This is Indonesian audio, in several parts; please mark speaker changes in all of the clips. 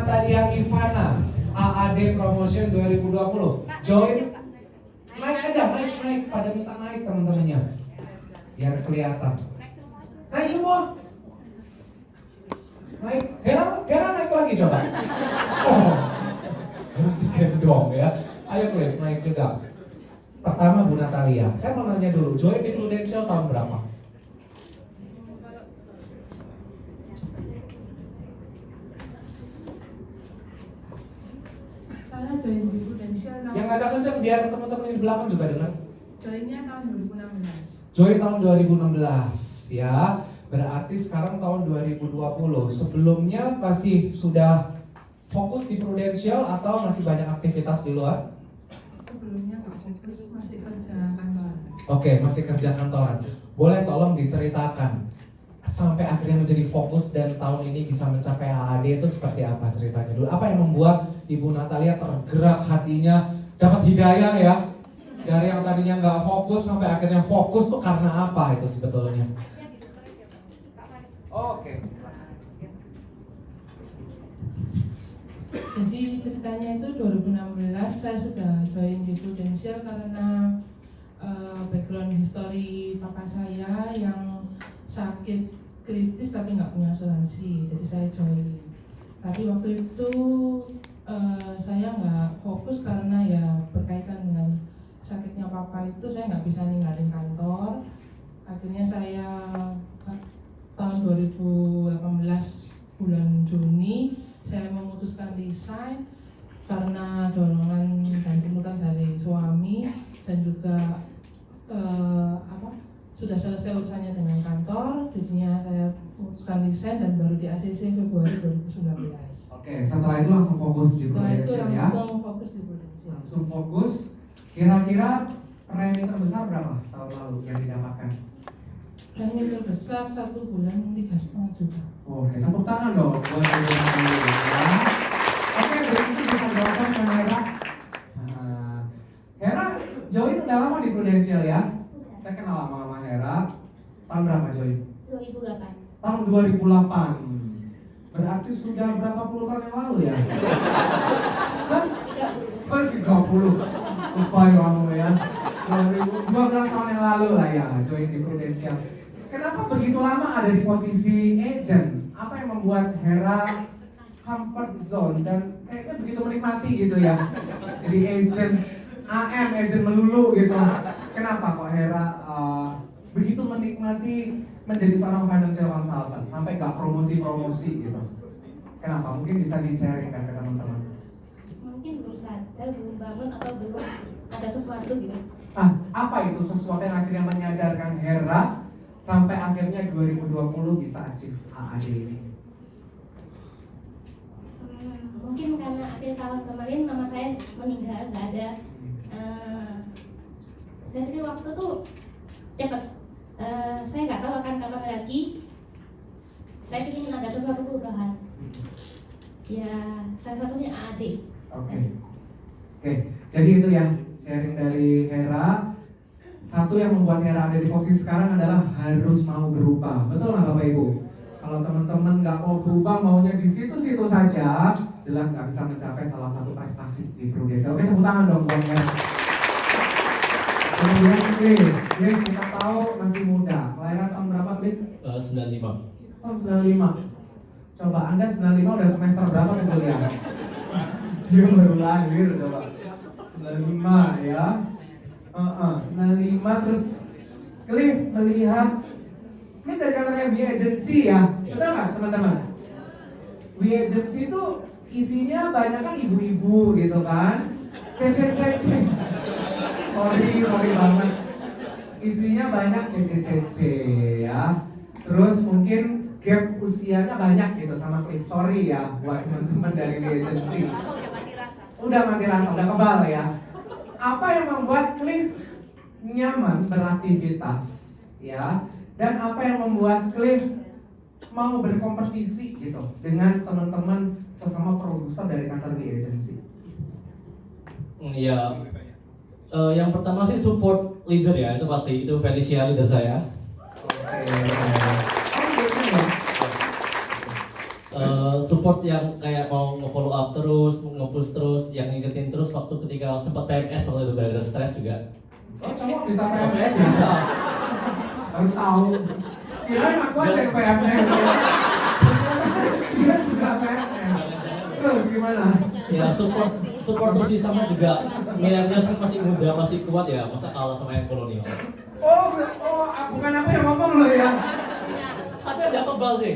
Speaker 1: Natalia Ivana, AAD Promotion 2020. Join. Naik aja, naik. Pada minta naik teman-temannya. Biar kelihatan. Naik semua. Naik. Hera naik lagi coba. Oh, harus digendong ya. Ayo Cliff, naik juga. Pertama Bu Natalia, saya mau nanya dulu, join di Prudential tahun berapa?
Speaker 2: Saya join di Prudential tahun...
Speaker 1: Yang agak kenceng biar teman-teman di belakang juga dengar.
Speaker 2: Joinnya tahun 2016.
Speaker 1: Join tahun 2016 ya. Berarti sekarang tahun 2020. Sebelumnya masih sudah fokus di Prudential atau masih banyak aktivitas di luar?
Speaker 2: Sebelumnya nggak fokus, masih kerja kantor.
Speaker 1: Oke, masih kerja kantoran. Boleh tolong diceritakan sampai akhirnya menjadi fokus dan tahun ini bisa mencapai AAD itu seperti apa ceritanya dulu? Apa yang membuat Ibu Natalia tergerak hatinya, dapat hidayah ya? Dari yang tadinya nggak fokus sampai akhirnya fokus tuh karena apa itu sebetulnya? Oke.
Speaker 2: Jadi ceritanya itu 2016 saya sudah join di Prudential karena background history papa saya yang sakit kritis tapi nggak punya asuransi, jadi saya join. Tapi waktu itu saya nggak fokus karena ya berkaitan dengan sakitnya papa itu, saya nggak bisa ninggalin kantor. Akhirnya saya tahun 2018 bulan Juni saya memutuskan resign karena dorongan dan tuntutan dari suami dan juga sudah selesai urusannya dengan kantor, jadinya saya memutuskan resign dan baru di ACC Februari 2019.
Speaker 1: Oke, setelah itu langsung fokus di
Speaker 2: Setelah itu
Speaker 1: Prudential ya?
Speaker 2: langsung fokus di Prudential.
Speaker 1: Langsung fokus. Kira-kira premi terbesar berapa tahun lalu yang didapatkan?
Speaker 2: Premi terbesar 1 bulan 3,5 juta.
Speaker 1: Oke, tepuk tangan dong buat Ibu Natalia ya. Oke, berikutnya bisa jawabkan ke Hera. Hera join udah lama di Prudential ya? Saya kenal sama Hera. Tahun berapa join?
Speaker 3: 2008.
Speaker 1: Tahun 2008. Berarti sudah berapa puluh tahun yang lalu ya? Hah?
Speaker 3: 30.
Speaker 1: Oh, 30. Lupa ya kamu ya. 2012 tahun yang lalu lah ya join di Prudential. Kenapa begitu lama ada di posisi agent? Apa yang membuat Hera comfort zone dan kayaknya begitu menikmati gitu ya? Jadi agent AM, agent melulu gitu. Kenapa kok Hera begitu menikmati menjadi seorang financial consultant sampai nggak promosi-promosi gitu? Kenapa? Mungkin bisa di-sharingkan ke teman-teman.
Speaker 3: Mungkin belum sadar, belum bangun atau belum ada sesuatu gitu.
Speaker 1: Apa itu sesuatu yang akhirnya menyadarkan Hera sampai akhirnya 2020 bisa achieve AAD ini?
Speaker 3: Mungkin karena akhir tahun kemarin mama saya meninggal, nggak ada. Saya pikir waktu tuh cepat. Saya nggak tahu akan kapan lagi. Saya ingin ada sesuatu perubahan. Ya, salah satunya AAD.
Speaker 1: Oke. Jadi itu ya sharing dari Hera. Satu yang membuat Hera ada di posisi sekarang adalah harus mau berubah. Betul nggak Bapak Ibu? Kalau teman-teman nggak mau berubah, maunya di situ-situ saja, jelas nggak bisa mencapai salah satu prestasi di Prudential. Oke, tepuk tangan dong buat Hera. Kemudian Cliff, kita tahu masih muda. Kelahiran tahun berapa Cliff?
Speaker 4: 95.
Speaker 1: Oh, 95. Coba Anda 95 udah semester berapa nih kuliah? Dia baru lahir coba. 95 ya. 95 terus Cliff melihat ini dari kantornya We Agency ya. Betul nggak teman-teman? We Agency itu isinya banyak kan ibu-ibu gitu kan. Cece. Sorry banget. Isinya banyak cece ya. Terus mungkin gap usianya banyak gitu sama Cliff. Sorry ya buat teman-teman dari We Agency. Udah mati rasa, udah kebal ya. Apa yang membuat Cliff nyaman beraktivitas ya? Dan apa yang membuat Cliff mau berkompetisi gitu dengan teman-teman sesama produser dari kantor We Agency?
Speaker 4: Ya, yang pertama sih support leader ya, itu pasti, itu Felicia leader saya.
Speaker 1: Oke.
Speaker 4: Support support yang kayak mau nge-follow up terus, nge-push terus, yang ngingetin terus waktu ketika sempat PMS waktu itu gara-gara stres juga.
Speaker 1: Oh, cowok bisa
Speaker 4: PMS
Speaker 1: PMS ya?
Speaker 4: bisa.
Speaker 1: Baru tahu. Kirain aku aja yang PMS. Dia juga PMS. Terus gimana?
Speaker 4: Ya support terus sih, sama juga milenial kan masih muda, masih kuat ya, masa kalah sama yang kolonial.
Speaker 1: Oh, bukan aku yang ngomong loh ya.
Speaker 4: Katanya udah kebal sih.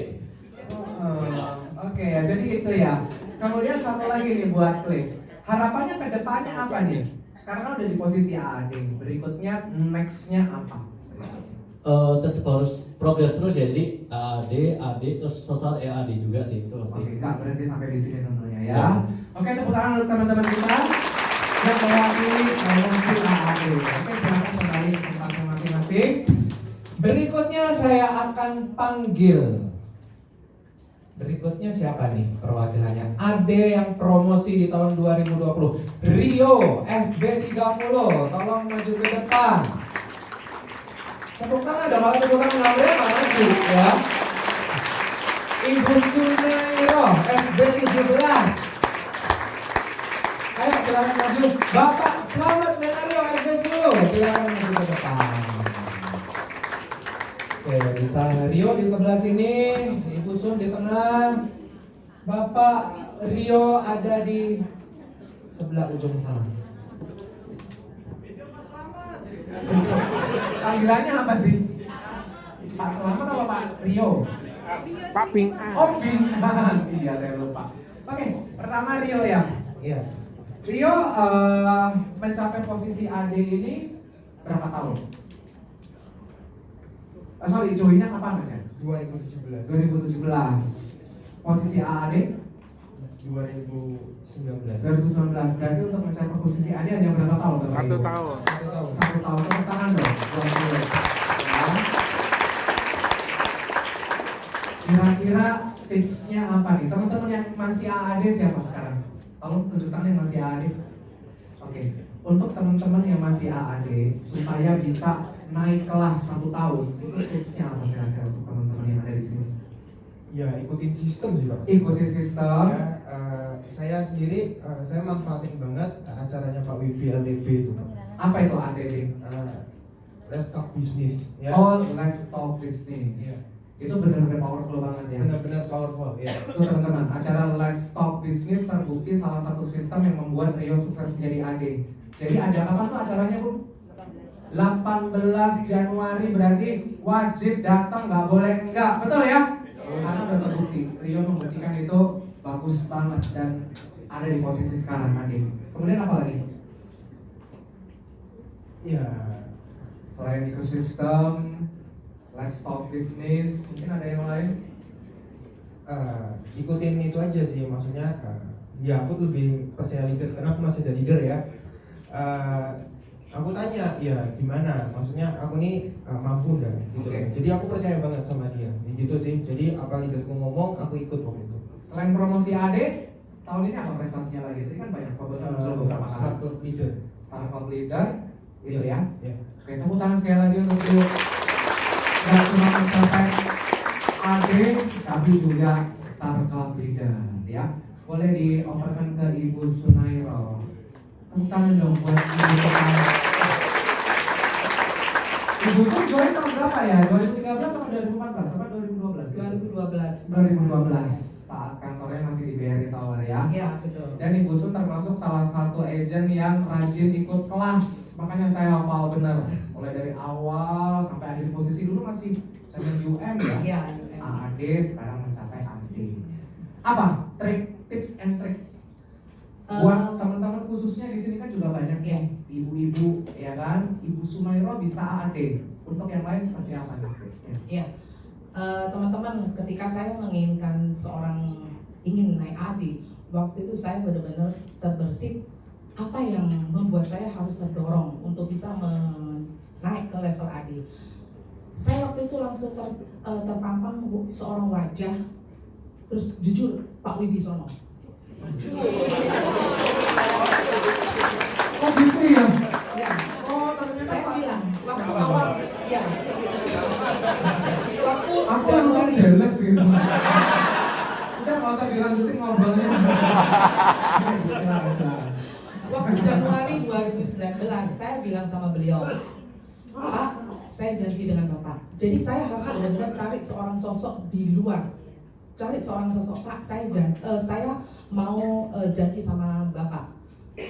Speaker 1: Oke ya, jadi itu ya. Kemudian satu lagi nih buat Klik. Harapannya ke depannya apa nih? Sekarang kan udah di posisi AAD. Berikutnya next-nya apa?
Speaker 4: Tetap harus progres terus ya, jadi AD terus sosial AD juga sih itu pasti.
Speaker 1: Oke, nggak berhenti sampai di sini tentunya ya.
Speaker 4: Ya.
Speaker 1: Oke, tepuk tangan untuk teman-teman kita yang mewakili promosi AAD. Oke, silakan kembali ke tempatnya masing-masing. Berikutnya saya akan panggil. Berikutnya siapa nih perwakilannya? Ade yang promosi di tahun 2020. Rio SB30, tolong maju ke depan. Tepuk tangan dong, malah tepuk tangan nggak boleh maju ya. Ibu Sunairo SB17. Ayo silakan maju. Bapak Selamat Menario SB10, silakan maju ke depan. Oke, bisa Rio di sebelah sini, Ibu Sun di tengah, Bapak Rio ada di sebelah ujung sana. Panggilannya apa sih? Pak Selamat atau Pak Rio?
Speaker 5: Pak Bing A.
Speaker 1: Oh, Bintang. Iya, saya lupa. Oke, pertama Rio ya. Iya. Rio mencapai posisi AD ini berapa tahun? Sorry, joinnya kapan aja?
Speaker 5: 2017.
Speaker 1: 2017. Posisi AAD?
Speaker 5: 2019.
Speaker 1: 2019. Berarti untuk mencapai posisi AD hanya berapa tahun?
Speaker 5: Satu tahun.
Speaker 1: 1 tahun. 1 tahun. Tepuk tangan dong. Buat Rio. Ya. Kira-kira tipsnya apa nih? Teman-teman yang masih AAD siapa sekarang? Tolong tunjukkan yang masih AAD. Oke. Untuk teman-teman yang masih AAD supaya bisa naik kelas 1 tahun, itu tipsnya apa kira-kira untuk teman-teman yang ada di sini?
Speaker 5: Ya, ikutin sistem sih Pak.
Speaker 1: Ikuti sistem.
Speaker 5: Ya, saya sendiri saya manfaatin banget acaranya Pak Wibi LTB itu Pak.
Speaker 1: Apa itu ATB?
Speaker 5: Let's Talk Business. Ya.
Speaker 1: All Let's Talk Business.
Speaker 5: Ya.
Speaker 1: Itu benar-benar powerful banget ya.
Speaker 5: Benar-benar powerful ya.
Speaker 1: Itu teman-teman, acara Let's Talk Business terbukti salah satu sistem yang membuat Rio sukses menjadi AD. Jadi ada kapan tuh acaranya Bu? 18 Januari, berarti wajib datang, nggak boleh enggak, betul ya? Karena udah terbukti, Rio membuktikan itu bagus banget dan ada di posisi sekarang AD. Kemudian apa lagi?
Speaker 5: Ya,
Speaker 1: Selain ekosistem, Let's Talk Business, mungkin ada yang lain?
Speaker 5: ikutin itu aja sih, maksudnya ya aku lebih percaya leader karena aku masih ada leader ya. Aku tanya ya gimana, maksudnya aku nih mampu dah gitu.
Speaker 1: Oke.
Speaker 5: Jadi aku percaya banget sama dia, ya gitu sih. Jadi apa leaderku ngomong aku ikut waktu itu.
Speaker 1: Selain promosi AD, tahun ini apa prestasinya lagi? Tadi kan banyak muncul beberapa kali.
Speaker 5: Startup leader.
Speaker 1: Startup leader, gitu ya?
Speaker 5: Ya.
Speaker 1: Oke, tepuk tangan sekali lagi untuk Rio. Gak cuma mencapai AD, tapi juga startup leader, ya. Boleh dioperkan ke Ibu Sunairo. Tepuk tangan dong buat Ibu Sunairo. Ibu Sun join tahun berapa ya? 2013 atau 2014? Apa 2012?
Speaker 2: 2012.
Speaker 1: 2012 saat kantornya masih di BRI Tower ya.
Speaker 2: Iya, betul.
Speaker 1: Dan Ibu Sun termasuk salah satu agen yang rajin ikut kelas. Makanya saya hafal benar. Mulai dari awal sampai ada di posisi dulu masih champion UM ya.
Speaker 2: Iya,
Speaker 1: AAD sekarang mencapai AD. Apa tips and trick buat teman-teman khususnya di sini kan juga banyak ya ibu-ibu ya kan. Ibu Sunairo bisa AAD. Untuk yang lain seperti apa nih tipsnya?
Speaker 6: Iya, teman-teman, ketika saya menginginkan seorang ingin naik AD, waktu itu saya benar-benar terbersit apa yang membuat saya harus terdorong untuk bisa naik ke level AD. Saya waktu itu langsung terpampang seorang wajah, terus jujur Pak Wibisono.
Speaker 1: Oh gitu ya?
Speaker 6: Ya,
Speaker 1: Oh ternyata
Speaker 6: saya
Speaker 1: Pak.
Speaker 6: bilang waktu awal, ya, waktu
Speaker 1: Aku langsung jealous gitu. Udah nggak nggak usah dilanjutin ngobrolnya. Silakan, silakan.
Speaker 6: Waktu Januari 2019 saya bilang sama beliau, Pak, saya janji dengan Bapak. Jadi saya harus benar-benar cari seorang sosok di luar. Cari seorang sosok, Pak, saya mau janji sama Bapak.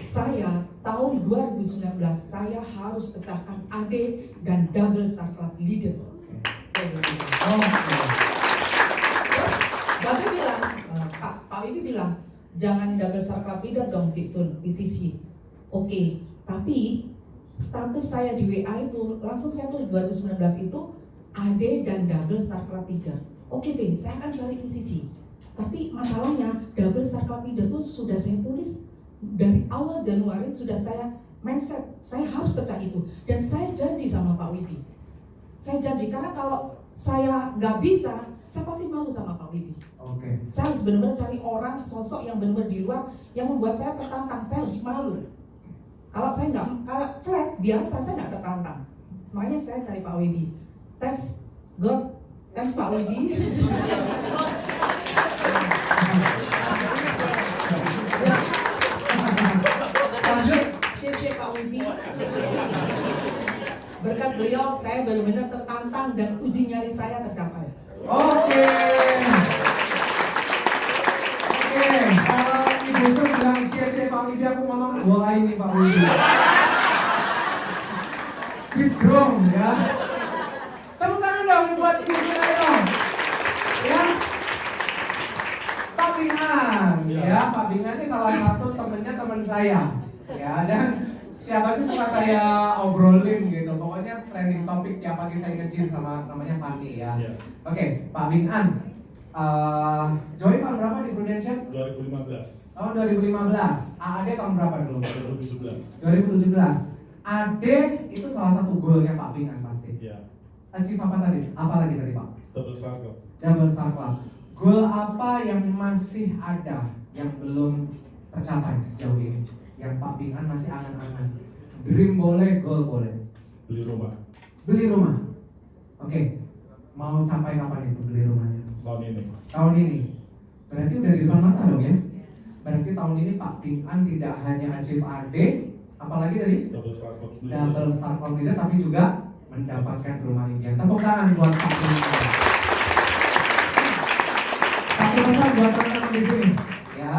Speaker 6: Saya tahun 2019 saya harus pecahkan AD dan double star club leader. Saya bilang gitu. Bapak bilang, Pak Wibi bilang, jangan double star club leader dong, Cik Sun, PCC. Oke, tapi status saya di WA itu langsung saya tulis 2019 itu AD dan double star club leader. Oke, Ben, saya akan cari PCC. Tapi masalahnya double star club leader itu sudah saya tulis dari awal Januari, sudah saya mindset, saya harus pecah itu. Dan saya janji sama Pak Wibi. Saya janji, karena kalau saya nggak bisa, saya pasti malu sama Pak Wibi.
Speaker 1: Oke.
Speaker 6: Saya harus benar-benar cari orang, sosok yang benar-benar di luar, yang membuat saya tertantang, saya harus malu. Kalau saya nggak, flat, biasa, saya nggak tertantang. Makanya saya cari Pak Wibi. Thanks God, thanks Pak Wibi. Cie Pak Wibi. Berkat beliau, saya benar-benar tertantang dan uji nyali saya tercapai.
Speaker 1: Oke. Kalau Ibu Sun bilang cie Pak Wibi, aku ngomong doain nih Pak Wibi. Please dong ya. Tepuk tangan dong buat Ibu Sun dong. Ya. Pak Bingan, ya Pak Bingan ini salah satu temennya teman saya. Ya, dan setiap pagi suka saya obrolin gitu. Pokoknya trending topik tiap pagi saya ngecil sama namanya Fani ya. Oke, Pak Bingan. Join tahun berapa di Prudential?
Speaker 7: 2015.
Speaker 1: Tahun 2015. AAD tahun berapa dulu?
Speaker 7: 2017.
Speaker 1: 2017. AD itu salah satu goalnya Pak Bingan pasti.
Speaker 7: Ya.
Speaker 1: Achieve apa tadi? Apa lagi tadi Pak?
Speaker 7: Double star club.
Speaker 1: Double Star Club. Goal apa yang masih ada yang belum tercapai sejauh ini? Yang Pak Bingan masih angan-angan. Dream boleh, goal boleh.
Speaker 7: Beli rumah
Speaker 1: Beli rumah. Oke. Mau capai kapan itu beli rumahnya?
Speaker 7: tahun ini.
Speaker 1: Tahun ini. Berarti udah di depan mata dong ya? Berarti tahun ini Pak Bingan tidak hanya achieve AD, apalagi tadi?
Speaker 7: Double star club.
Speaker 1: Double Star Club leader, tapi juga mendapatkan rumah impian. Tepuk tangan buat Pak Bingan. Satu pesan buat teman-teman di sini, ya,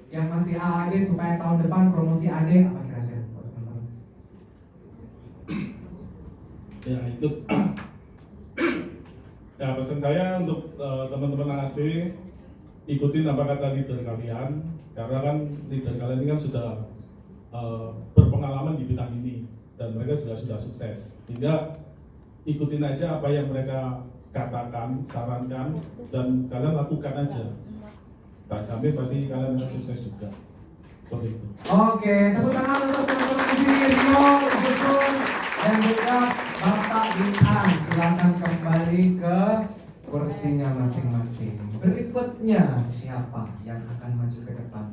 Speaker 1: yang masih AAD supaya tahun depan promosi AD apa kira-kira buat teman-teman?
Speaker 7: Ya ikut. Ya pesan saya untuk teman-teman AAD, ikutin apa kata leader kalian, karena kan leader kalian ini kan sudah berpengalaman di bidang ini dan mereka juga sudah sukses. Sehingga ikutin aja apa yang mereka katakan, sarankan, dan kalian lakukan aja. Tak jamin pasti kalian akan sukses juga. Seperti itu.
Speaker 1: Oke, tepuk tangan untuk teman-teman di sini, Rio, Ibu Sun, dan juga Bapak Bingan. Silakan kembali ke kursinya masing-masing. Berikutnya siapa yang akan maju ke depan?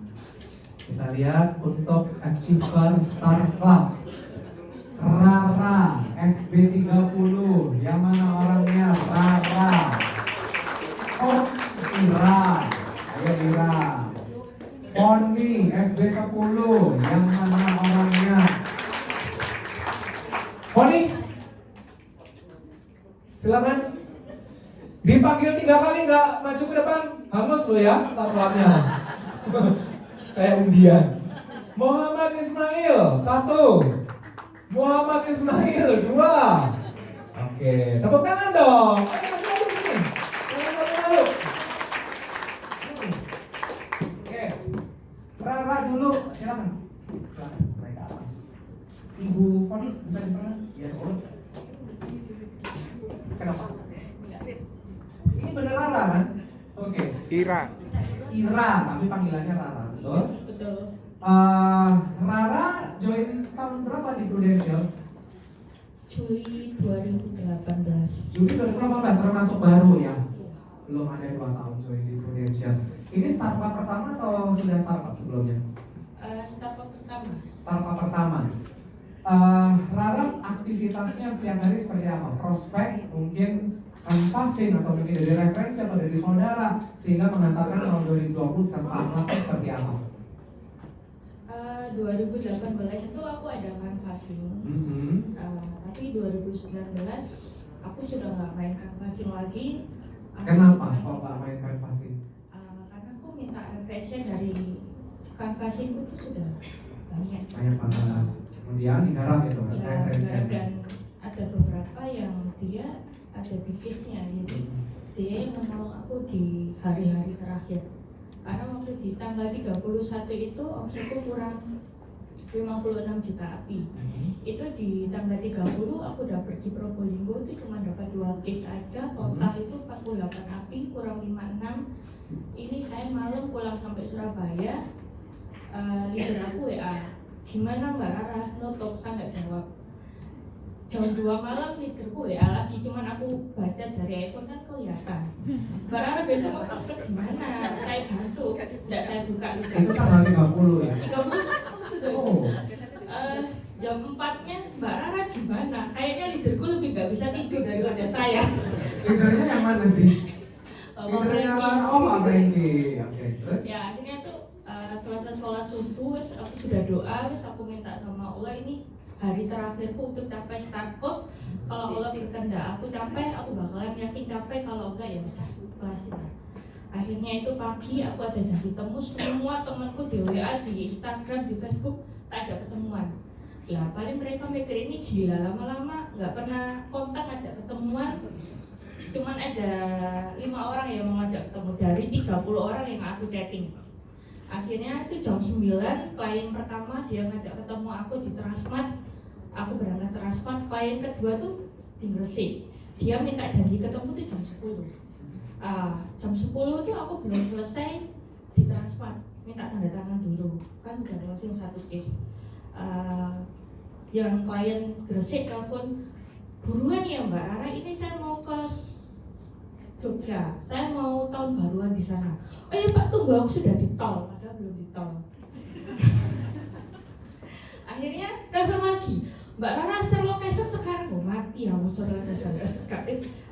Speaker 1: Kita lihat untuk Achiever Star Club. Rara SB30, yang mana orangnya? Rara. Oh, Ira. Ayo Ira. Poni SB10, yang mana orangnya? Poni, silakan. Dipanggil 3 kali nggak maju ke depan, hangus lo ya Star Clubnya. Kayak undian. Muhammad Ismail 1, Muhammad Ismail 2. Oke, tepuk tangan dong. Ayo masih ada sini. Tepuk tangan. Oke, Rara dulu, silakan. Silakan, naik ke atas. Ibu Foni bisa diperan? Ya, boleh. Kenapa? Ini bener Rara kan? Oke.
Speaker 8: Ira.
Speaker 1: Ira, tapi panggilannya Rara, betul?
Speaker 6: Betul.
Speaker 1: Rara join tahun berapa di Prudential?
Speaker 9: Juli 2018.
Speaker 1: Juli 2018, termasuk baru ya? Belum ada 2 tahun join di Prudential. Ini startup pertama atau sudah startup sebelumnya?
Speaker 9: Startup pertama.
Speaker 1: Startup pertama. Rara aktivitasnya setiap hari seperti apa? Prospek mungkin kanvasin atau mungkin dari referensi atau dari saudara sehingga mengantarkan tahun 2020 bisa selamat seperti apa?
Speaker 9: 2018 itu aku ada canvassing. Tapi 2019 aku sudah nggak main canvassing lagi.
Speaker 1: Kenapa kok nggak main canvassing?
Speaker 9: Karena aku minta referensi dari canvassing itu sudah banyak.
Speaker 1: Banyak banget. Kemudian digarap itu kan
Speaker 9: Ya,
Speaker 1: referensinya.
Speaker 9: dan ada beberapa yang dia ada bikisnya, jadi dia yang menolong aku di hari-hari terakhir. Karena waktu di tanggal 31 itu omsetku kurang 56 juta api. Itu di tanggal 30 aku udah pergi Probolinggo itu cuma dapat 2 case aja, total itu 48 api kurang 56. Ini saya malam pulang sampai Surabaya, leader aku WA, gimana Mbak Rara, nutup, saya nggak jawab. Jam 2 malam leaderku WA lagi, cuman aku baca dari iPhone kan kelihatan. Mbak Rara besok mau transfer gimana? Saya bantu, nggak saya buka leader.
Speaker 1: Itu tanggal 30 ya?
Speaker 9: 30 sudah.
Speaker 1: Oh.
Speaker 9: Jam 4-nya Mbak Rara gimana? Kayaknya leaderku lebih nggak bisa tidur daripada saya.
Speaker 1: Leadernya yang mana sih?
Speaker 9: Bang
Speaker 1: Leadernya
Speaker 9: Franky.
Speaker 1: oh Pak Franky. Oke, terus?
Speaker 9: Ya akhirnya tuh setelah sholat subuh, aku sudah doa, aku minta sama Allah ini hari terakhirku untuk capai start code. Kalau Allah berkehendak aku capai, aku bakalan yakin capai. Kalau enggak ya kelas lah. Akhirnya itu pagi aku ada janji temu semua temanku di WA, di Instagram, di Facebook, tak ada ketemuan. Lah paling mereka mikir ini gila, lama-lama nggak pernah kontak ada ketemuan. Cuman ada 5 orang yang mau ngajak ketemu dari 30 orang yang aku chatting. Akhirnya itu jam 9 klien pertama dia ngajak ketemu aku di Transmart. Aku berangkat Transmart. Klien kedua tuh di Gresik. Dia minta janji ketemu tuh jam 10. Jam 10 tuh aku belum selesai di Transmart. Minta tanda tangan dulu. Kan udah closing 1 case. Yang klien Gresik telepon, buruan ya Mbak Rara, ini saya mau ke Jogja, saya mau tahun baruan di sana. Oh iya Pak, tunggu aku sudah di tol, padahal belum di tol. Akhirnya telepon lagi, Mbak Rara share location sekarang, oh mati aku share location.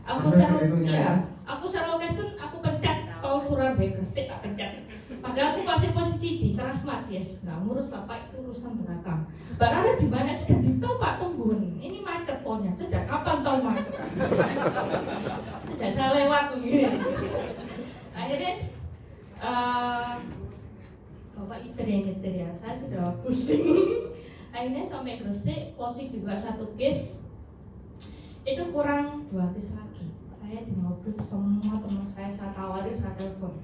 Speaker 9: Aku share location, aku pencet tol Surabaya Gresik, tak pencet. Padahal aku masih posisi di Transmart, yes, nggak ngurus Bapak, itu urusan belakang. Mbak Rara di mana? Sudah di tol Pak, tungguin. Ini macet tolnya. Sejak kapan tol macet? Sejak saya lewat begini. Akhirnya Bapak iter yang nyetir ya, saya sudah pusing. Akhirnya sampai Gresik, closing juga 1 case. Itu kurang 2 case lagi. Saya di mobil semua teman saya tawari, saya telepon.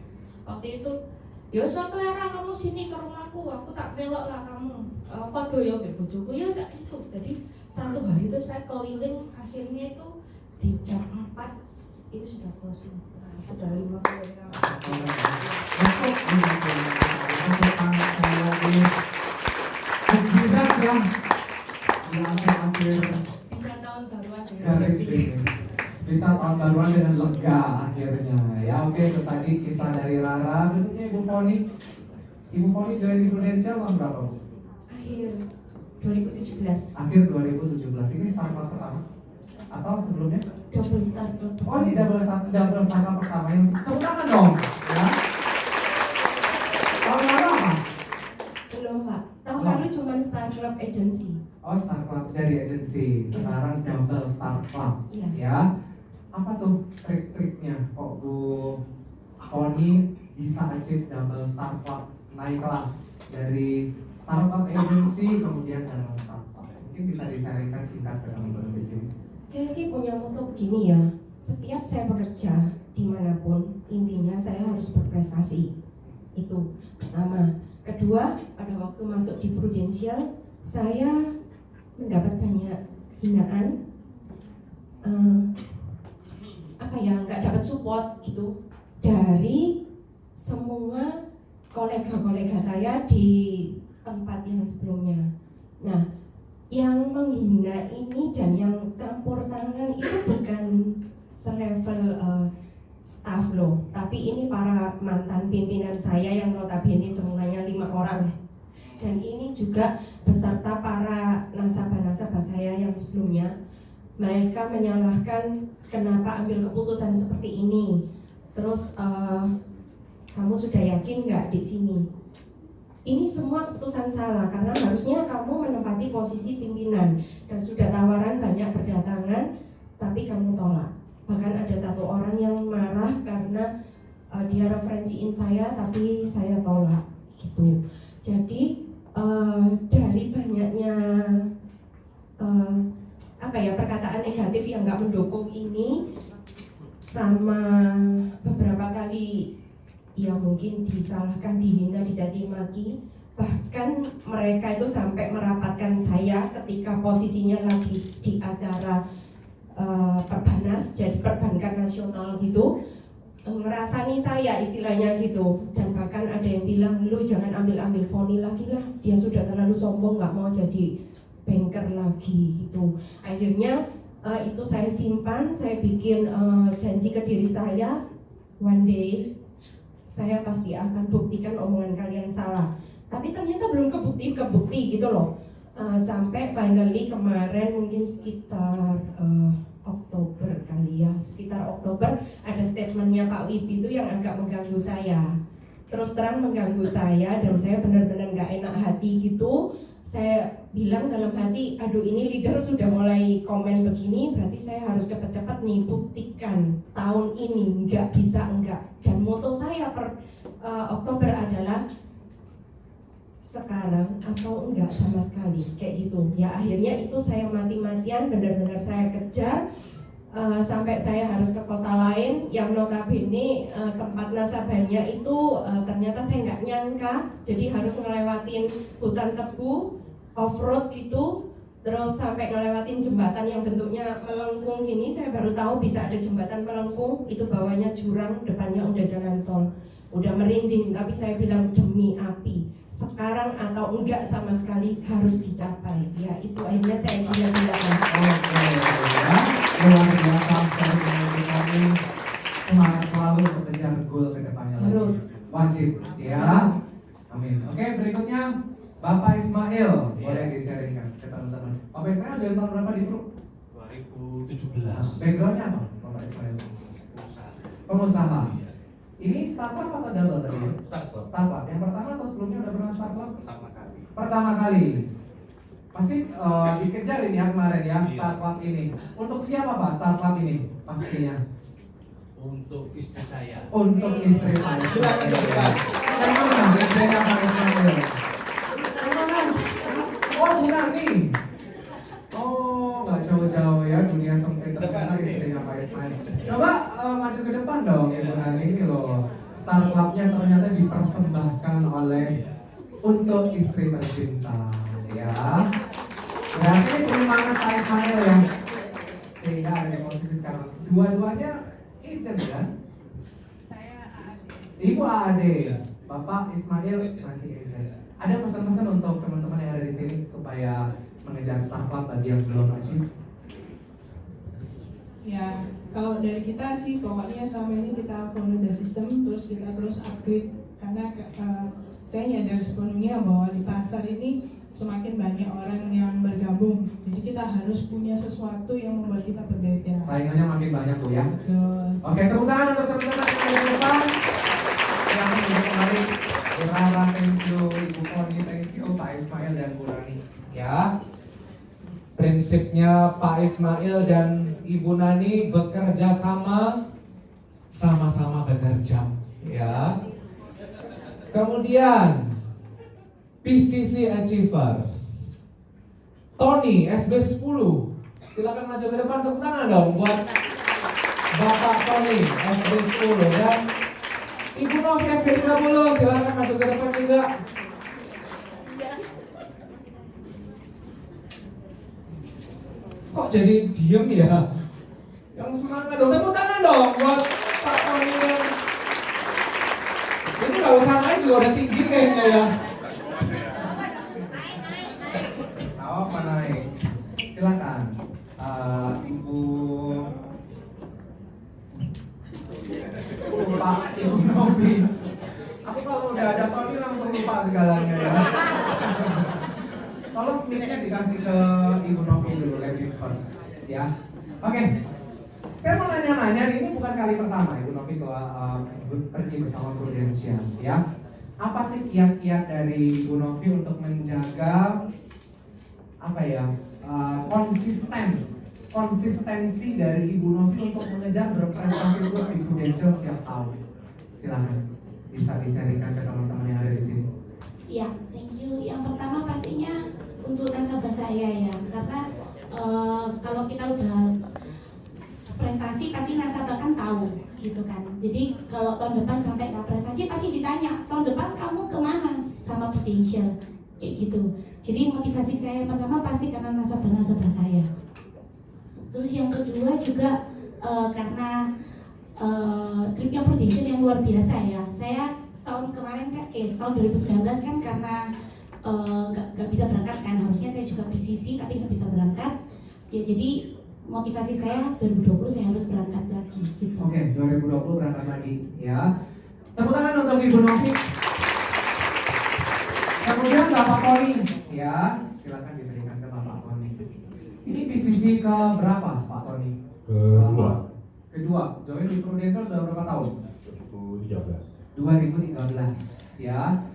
Speaker 9: Waktu itu, ya so Clara kamu sini ke rumahku, aku tak belok lah kamu. Kodo ya bojoku ya tak itu. Jadi 1 hari itu saya keliling, akhirnya itu di jam 4 itu sudah closing. Sudah 50 bisa tahun baruan
Speaker 1: bisa tahun baruan dengan lega akhirnya ya. Oke, itu tadi kisah dari Rara. Berikutnya Ibu Foni. Ibu Foni join di Prudential tahun berapa Bu?
Speaker 9: akhir 2017.
Speaker 1: Akhir 2017. Ini startup pertama atau sebelumnya?
Speaker 9: Double startup.
Speaker 1: Oh, ini double startup pertama yang tepuk tangan dong ya. Tahun lalu apa?
Speaker 9: Belum Pak, tahun
Speaker 1: Belum.
Speaker 9: lalu cuma startup agency.
Speaker 1: Oh, startup dari agensi. Sekarang double startup
Speaker 9: Iya.
Speaker 1: ya. Apa tuh trik-triknya kok Bu Foni bisa achieve double startup, naik kelas dari startup agency kemudian double startup? Mungkin bisa disaringkan singkat ke teman-teman di sini.
Speaker 8: Saya sih punya moto begini ya, setiap saya bekerja dimanapun, intinya saya harus berprestasi. Itu pertama. Kedua, pada waktu masuk di Prudential, saya mendapat banyak hinaan, nggak dapat support gitu dari semua kolega-kolega saya di tempat yang sebelumnya. Nah, yang menghina ini dan yang campur tangan itu bukan selevel staff loh, tapi ini para mantan pimpinan saya yang notabene semuanya 5 orang, dan ini juga beserta para nasabah-nasabah saya yang sebelumnya. mereka menyalahkan kenapa ambil keputusan seperti ini. Terus kamu sudah yakin nggak di sini? Ini semua keputusan salah karena harusnya kamu menempati posisi pimpinan dan sudah tawaran banyak berdatangan tapi kamu tolak. Bahkan ada satu orang yang marah karena dia referensiin saya tapi saya tolak gitu. Jadi dari banyaknya perkataan negatif yang nggak mendukung ini, sama beberapa kali ya mungkin disalahkan, dihina, dicaci maki, bahkan mereka itu sampai merapatkan saya ketika posisinya lagi di acara Perbanas, jadi perbankan nasional gitu, ngerasani saya istilahnya gitu. Dan bahkan ada yang bilang, lu jangan ambil Foni lagi lah, dia sudah terlalu sombong, nggak mau jadi banker lagi gitu. Akhirnya itu saya simpan, saya bikin janji ke diri saya, one day saya pasti akan buktikan omongan kalian salah. Tapi ternyata belum kebukti gitu loh. Sampai finally kemarin mungkin sekitar Oktober kali ya, sekitar Oktober ada statementnya Pak Wibi itu yang agak mengganggu saya. Terus terang mengganggu saya dan saya benar-benar nggak enak hati gitu. Saya bilang dalam hati, aduh ini leader sudah mulai komen begini, berarti saya harus cepat-cepat nih buktikan tahun ini nggak bisa enggak. Dan moto saya per Oktober adalah sekarang atau enggak sama sekali, kayak gitu. Ya akhirnya itu saya mati-matian, benar-benar saya kejar sampai saya harus ke kota lain yang notabene tempat nasabahnya itu ternyata saya nggak nyangka, jadi harus ngelewatin hutan tebu, off-road gitu, terus sampai ngelewatin jembatan yang bentuknya melengkung gini. Saya baru tahu bisa ada jembatan melengkung, itu bawahnya jurang, depannya udah jalan tol. Udah merinding, tapi saya bilang demi api, sekarang atau enggak sama sekali harus dicapai. Ya itu akhirnya saya gila-gilaan.
Speaker 1: Luar biasa dari kami, semangat selalu untuk kejar goal ke depannya.
Speaker 8: Harus.
Speaker 1: Wajib ya. Amin. Oke, berikutnya Bapak Ismail, boleh di-sharingkan ke teman-teman. Bapak Ismail jadi tahun berapa di Pro?
Speaker 10: 2017.
Speaker 1: Backgroundnya apa Bapak Ismail? Pengusaha. Ini startup atau double tadi? Startup. Yang pertama atau sebelumnya udah pernah startup? Pertama kali. Pasti dikejar ini ya kemarin ya, startup ini. Untuk siapa Pak startup ini pastinya?
Speaker 10: Untuk istri saya.
Speaker 1: Untuk istri saya.
Speaker 5: Silakan ke depan.
Speaker 1: Yang mana istrinya Pak Ismail? Yang mana? Oh Bu Nani. Oh nggak jauh-jauh ya, dunia sempit ternyata istrinya Pak Ismail. Coba maju ke depan dong Ibu Nani, ini loh. Startupnya ternyata dipersembahkan oleh untuk istri tercinta ya. Berarti penyemangat Pak Ismail ya, sehingga ada di posisi sekarang. Dua-duanya agent kan?
Speaker 2: Saya AAD.
Speaker 1: Ibu AAD, Bapak Ismail masih agent. Ada pesan-pesan untuk teman-teman yang ada di sini supaya mengejar startup bagi yang belum achieve?
Speaker 2: Ya, kalau dari kita sih pokoknya selama ini kita follow the system, terus kita terus upgrade karena saya nyadar sepenuhnya bahwa di pasar ini semakin banyak orang yang bergabung, jadi kita harus punya sesuatu yang membuat kita berbeda.
Speaker 1: Saingannya makin banyak tuh ya.
Speaker 2: Betul.
Speaker 1: Oke, tepuk tangan untuk teman-teman yang ada di depan. Yang sudah kembali, Bu Rara, thank you, Ibu Foni, thank you, Pak Ismail dan Bu Rani. Ya, prinsipnya Pak Ismail dan Ibu Nani bekerja sama-sama bekerja. Ya. Kemudian PCC Achievers, Tony SB10, silakan maju ke depan, tepuk tangan dong buat Bapak Tony SB10 dan Ibu Novi SB30, silakan maju ke depan juga. Kok jadi diem ya? Yang semangat dong, tepuk tangan dong buat Pak Tony dan ini kalau usah naik juga udah tinggi kayaknya ya. Tahu apa naik? Silakan, Ibu Pak Ibu Novi. Aku kalau udah ada Tony langsung lupa segalanya ya. Tolong mic-nya dikasih ke Ibu Novi dulu, ladies first. ya. Oke. Saya mau nanya-nanya, ini bukan kali pertama Ibu Novi pergi bersama Prudential ya. Apa sih kiat-kiat dari Ibu Novi untuk menjaga konsistensi dari Ibu Novi untuk mengejar berprestasi terus di Prudential setiap tahun? Silahkan bisa di-sharingkan ke teman-teman yang ada di sini.
Speaker 11: Ya, thank you. Yang pertama pastinya untuk nasabah saya ya, karena kalau kita udah prestasi pasti nasabah kan tahu gitu kan. Jadi kalau tahun depan sampai nggak prestasi pasti ditanya tahun depan kamu kemana sama Prudential kayak gitu. Jadi motivasi saya yang pertama pasti karena nasabah saya. Terus yang kedua juga karena tripnya Prudential yang luar biasa ya. Saya tahun kemarin kan tahun 2019 kan karena nggak bisa berangkat kan, harusnya saya juga PCC tapi nggak bisa berangkat ya, jadi motivasi saya 2020 saya harus berangkat lagi gitu.
Speaker 1: Oke, 2020 berangkat lagi ya. Tepuk tangan untuk Ibu Novi. Kemudian Bapak Tony ya, silakan diserahkan ke Bapak Tony. Ini PCC ke berapa Pak Tony? Kedua. Join di Prudential sudah berapa tahun? 2013 ya.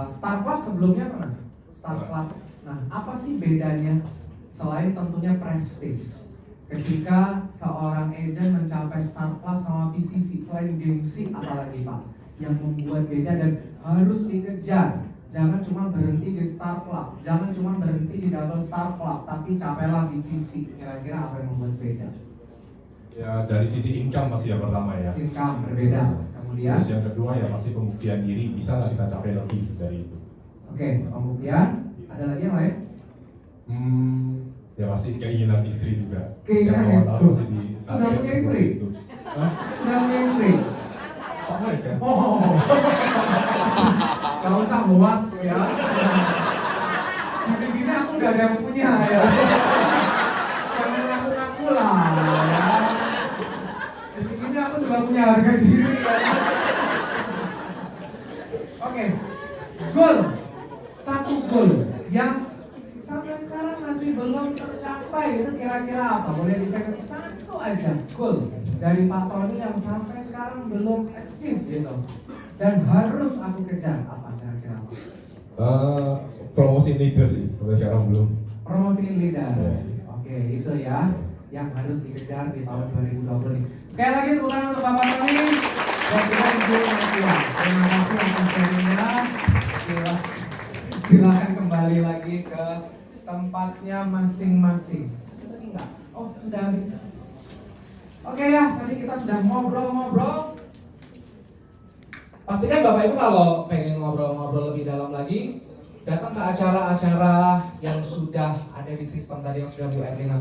Speaker 1: Star Club sebelumnya pernah? Star Club. Nah, apa sih bedanya selain tentunya prestis? Ketika seorang agent mencapai Star Club sama PCC, selain gengsi apalagi Pak yang membuat beda dan harus dikejar? Jangan cuma berhenti di Star Club, jangan cuma berhenti di double Star Club, tapi capailah PCC. Kira-kira apa yang membuat beda?
Speaker 12: Ya dari sisi income pasti yang pertama ya.
Speaker 1: Income berbeda. Kemudian
Speaker 12: terus yang kedua ya pasti pembuktian diri, bisa nggak kita capai lebih dari itu.
Speaker 1: Oke, pembuktian. Ada lagi yang lain?
Speaker 12: Ya pasti keinginan istri juga.
Speaker 1: Keinginan
Speaker 12: sudah
Speaker 1: punya istri? Sudah punya istri?
Speaker 12: Oh, ya.
Speaker 1: Gak usah hoax ya. Gini-gini aku udah ada yang punya ya. Jangan ngaku-ngaku lah ya. Gini-gini aku sudah punya harga diri ya. Oke, goal. Satu goal yang sampai sekarang masih belum tercapai, itu kira-kira apa? Boleh di-share satu aja goal dari Pak Tony yang sampai sekarang belum achieve gitu dan harus aku kejar, apa kira-kira apa?
Speaker 12: Promosi leader sih, sampai sekarang belum.
Speaker 1: Promosi leader. Oke, itu ya yang harus dikejar di tahun 2020 ini. Sekali lagi tepuk tangan untuk Bapak Tony dan juga Ibu Nadia. Terima kasih atas sharingnya. Silakan kembali lagi ke tempatnya masing-masing. Tadi enggak? Oh, sudah habis. Oke ya, tadi kita sudah ngobrol-ngobrol. Pastikan Bapak Ibu kalau pengen ngobrol-ngobrol lebih dalam lagi, datang ke acara-acara yang sudah ada di sistem tadi yang sudah Bu Erlina